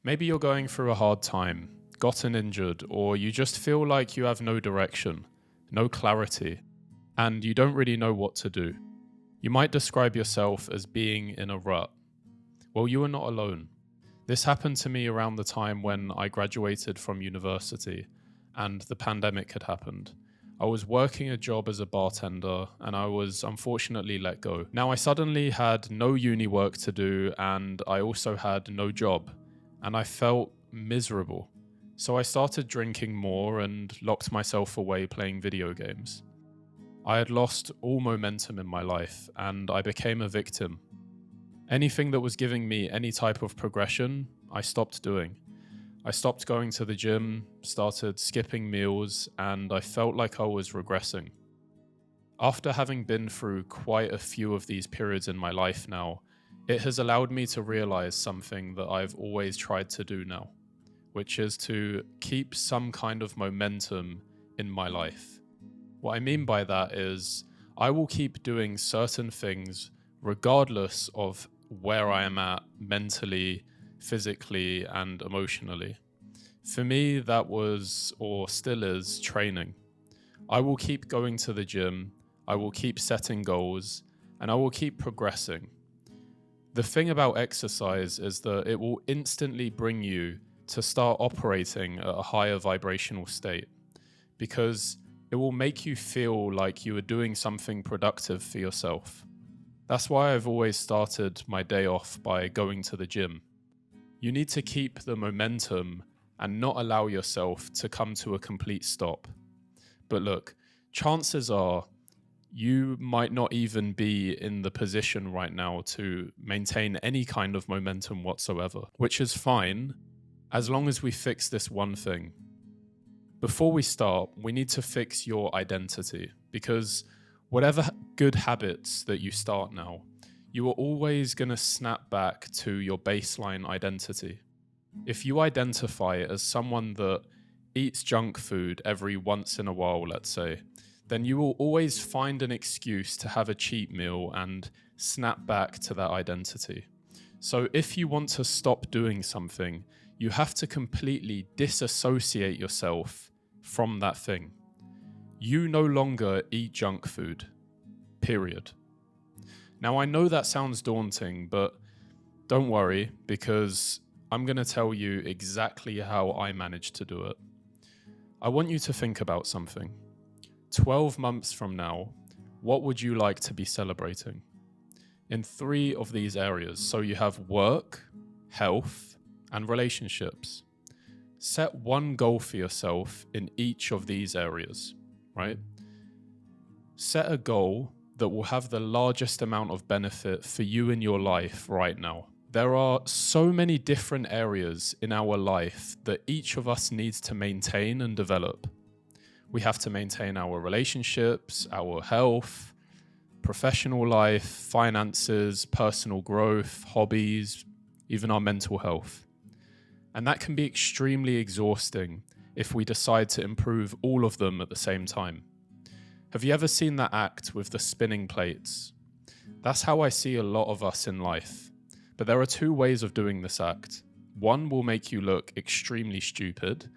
Maybe you're going through a hard time, gotten injured, or you just feel like you have no direction, no clarity, and you don't really know what to do. You might describe yourself as being in a rut. Well, you are not alone. This happened to me around the time when I graduated from university and the pandemic had happened. I was working a job as a bartender and I was unfortunately let go. Now I suddenly had no uni work to do and I also had no job and I felt miserable. So I started drinking more and locked myself away playing video games. I had lost all momentum in my life and I became a victim. Anything that was giving me any type of progression, I stopped doing. I stopped going to the gym, started skipping meals, and I felt like I was regressing. After having been through quite a few of these periods in my life now, it has allowed me to realize something that I've always tried to do now, which is to keep some kind of momentum in my life. What I mean by that is I will keep doing certain things regardless of where I am at mentally, physically, and emotionally. For me, that was, or still is, training. I will keep going to the gym, I will keep setting goals, and I will keep progressing. The thing about exercise is that it will instantly bring you to start operating at a higher vibrational state because it will make you feel like you are doing something productive for yourself. That's why I've always started my day off by going to the gym. You need to keep the momentum and not allow yourself to come to a complete stop. But look, chances are you might not even be in the position right now to maintain any kind of momentum whatsoever, which is fine as long as we fix this one thing. Before we start, we need to fix your identity because whatever good habits that you start now, you are always going to snap back to your baseline identity. If you identify as someone that eats junk food every once in a while, let's say, then you will always find an excuse to have a cheat meal and snap back to that identity. So if you want to stop doing something, you have to completely disassociate yourself from that thing. You no longer eat junk food, period. Now, I know that sounds daunting, but don't worry because I'm going to tell you exactly how I managed to do it. I want you to think about something. 12 months from now, what would you like to be celebrating? In 3 of these areas. So you have work, health, and relationships. Set one goal for yourself in each of these areas, right? Set a goal that will have the largest amount of benefit for you in your life right now. There are so many different areas in our life that each of us needs to maintain and develop. We have to maintain our relationships, our health, professional life, finances, personal growth, hobbies, even our mental health. And that can be extremely exhausting if we decide to improve all of them at the same time. Have you ever seen that act with the spinning plates? That's how I see a lot of us in life. But there are 2 ways of doing this act. One will make you look extremely stupid,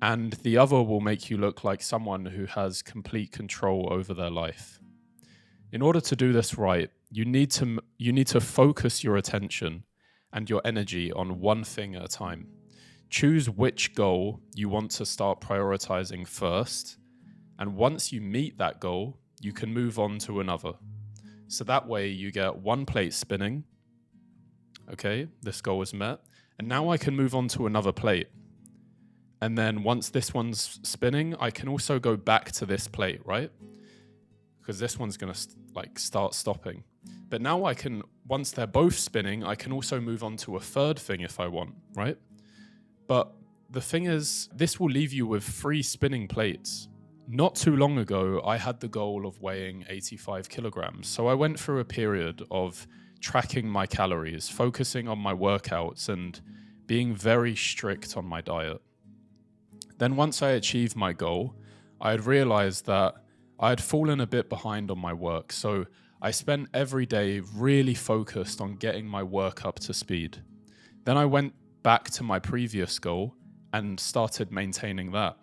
and the other will make you look like someone who has complete control over their life. In order to do this right, you need to focus your attention and your energy on one thing at a time. Choose which goal you want to start prioritizing first, and once you meet that goal, you can move on to another. So that way you get one plate spinning. Okay, this goal is met, and now I can move on to another plate. And then once this one's spinning, I can also go back to this plate, right? Because this one's going to start stopping. But now I can, once they're both spinning, I can also move on to a third thing if I want, right? But the thing is, this will leave you with 3 spinning plates. Not too long ago, I had the goal of weighing 85 kilograms. So I went through a period of tracking my calories, focusing on my workouts, and being very strict on my diet. Then once I achieved my goal, I had realized that I had fallen a bit behind on my work. So I spent every day really focused on getting my work up to speed. Then I went back to my previous goal and started maintaining that.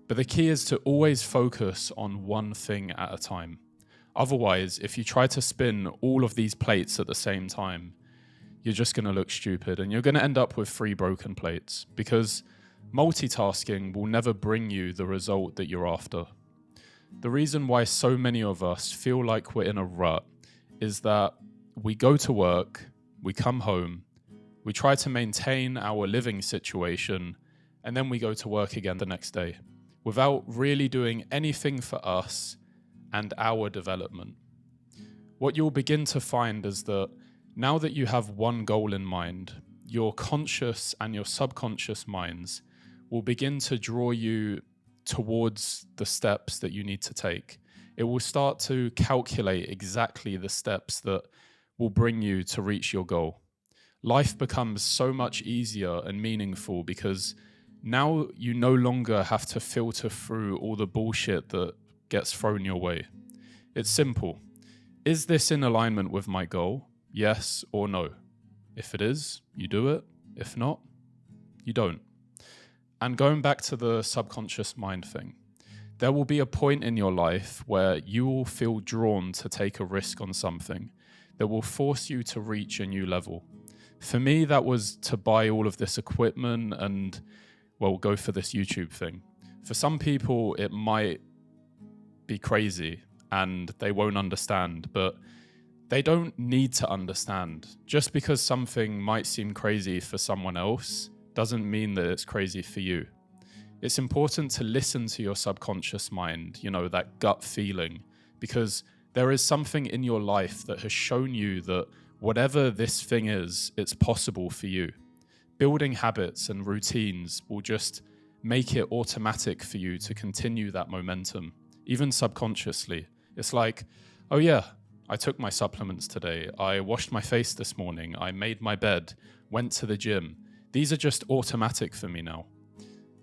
But the key is to always focus on one thing at a time. Otherwise, if you try to spin all of these plates at the same time, you're just going to look stupid and you're going to end up with 3 broken plates, because multitasking will never bring you the result that you're after. The reason why so many of us feel like we're in a rut is that we go to work, we come home, we try to maintain our living situation, and then we go to work again the next day without really doing anything for us and our development. What you'll begin to find is that now that you have one goal in mind, your conscious and your subconscious minds will begin to draw you towards the steps that you need to take. It will start to calculate exactly the steps that will bring you to reach your goal. Life becomes so much easier and meaningful because now you no longer have to filter through all the bullshit that gets thrown your way. It's simple. Is this in alignment with my goal? Yes or no? If it is, you do it. If not, you don't. And going back to the subconscious mind thing, there will be a point in your life where you will feel drawn to take a risk on something that will force you to reach a new level. For me, that was to buy all of this equipment and, well, go for this YouTube thing. For some people, it might be crazy and they won't understand, but they don't need to understand. Just because something might seem crazy for someone else doesn't mean that it's crazy for you. It's important to listen to your subconscious mind, that gut feeling, because there is something in your life that has shown you that whatever this thing is, it's possible for you. Building habits and routines will just make it automatic for you to continue that momentum, even subconsciously. It's like, oh yeah, I took my supplements today, I washed my face this morning, I made my bed, went to the gym. These are just automatic for me now.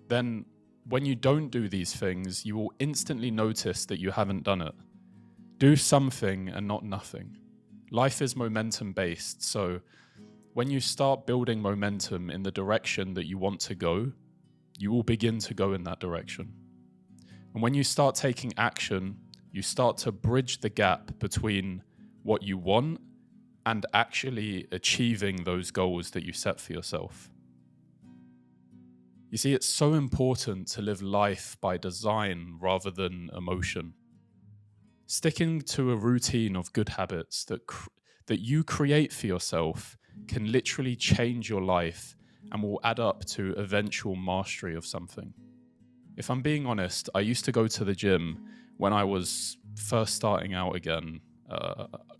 Then when you don't do these things, you will instantly notice that you haven't done it. Do something and not nothing. Life is momentum based, so when you start building momentum in the direction that you want to go, you will begin to go in that direction. And when you start taking action, you start to bridge the gap between what you want and actually achieving those goals that you set for yourself. You see, it's so important to live life by design rather than emotion. Sticking to a routine of good habits that you create for yourself can literally change your life and will add up to eventual mastery of something. If I'm being honest, I used to go to the gym when I was first starting out again,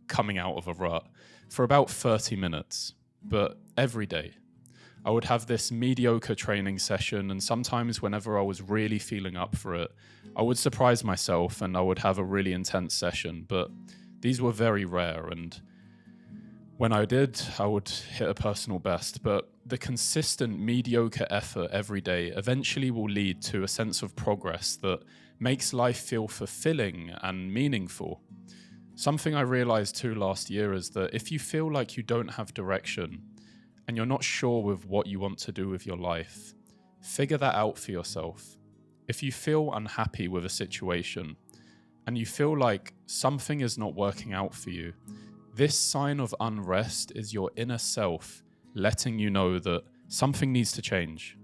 coming out of a rut, for about 30 minutes, but every day. I would have this mediocre training session, and sometimes whenever I was really feeling up for it, I would surprise myself and I would have a really intense session, but these were very rare, and when I did, I would hit a personal best. But the consistent mediocre effort every day eventually will lead to a sense of progress that makes life feel fulfilling and meaningful. Something I realized too last year is that if you feel like you don't have direction and you're not sure with what you want to do with your life, figure that out for yourself. If you feel unhappy with a situation and you feel like something is not working out for you, this sign of unrest is your inner self letting you know that something needs to change.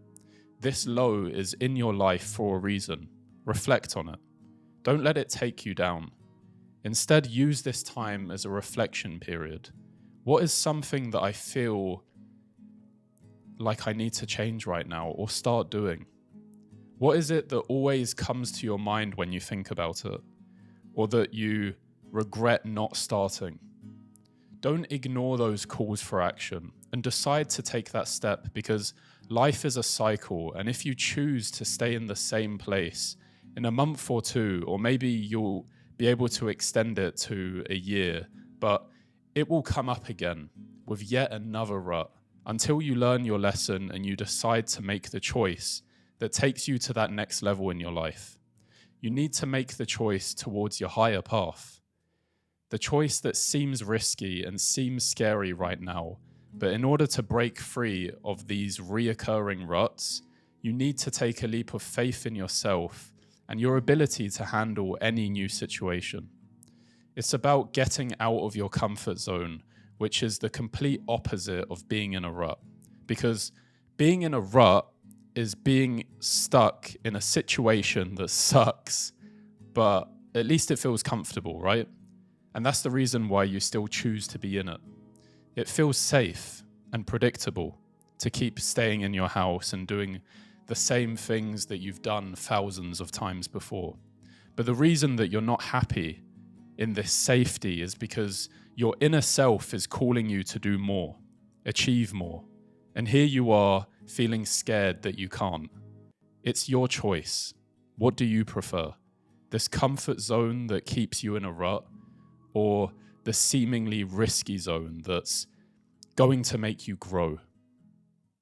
This low is in your life for a reason. Reflect on it. Don't let it take you down. Instead, use this time as a reflection period. What is something that I feel like I need to change right now or start doing? What is it that always comes to your mind when you think about it, or that you regret not starting? Don't ignore those calls for action and decide to take that step, because life is a cycle, and if you choose to stay in the same place in a month or two, or maybe you'll be able to extend it to a year, but it will come up again with yet another rut until you learn your lesson and you decide to make the choice that takes you to that next level in your life. You need to make the choice towards your higher path. The choice that seems risky and seems scary right now But in order to break free of these reoccurring ruts, you need to take a leap of faith in yourself and your ability to handle any new situation. It's about getting out of your comfort zone, which is the complete opposite of being in a rut. Because being in a rut is being stuck in a situation that sucks, but at least it feels comfortable, right? And that's the reason why you still choose to be in it. It feels safe and predictable to keep staying in your house and doing the same things that you've done thousands of times before. But the reason that you're not happy in this safety is because your inner self is calling you to do more, achieve more. And here you are feeling scared that you can't. It's your choice. What do you prefer? This comfort zone that keeps you in a rut, or the seemingly risky zone that's going to make you grow?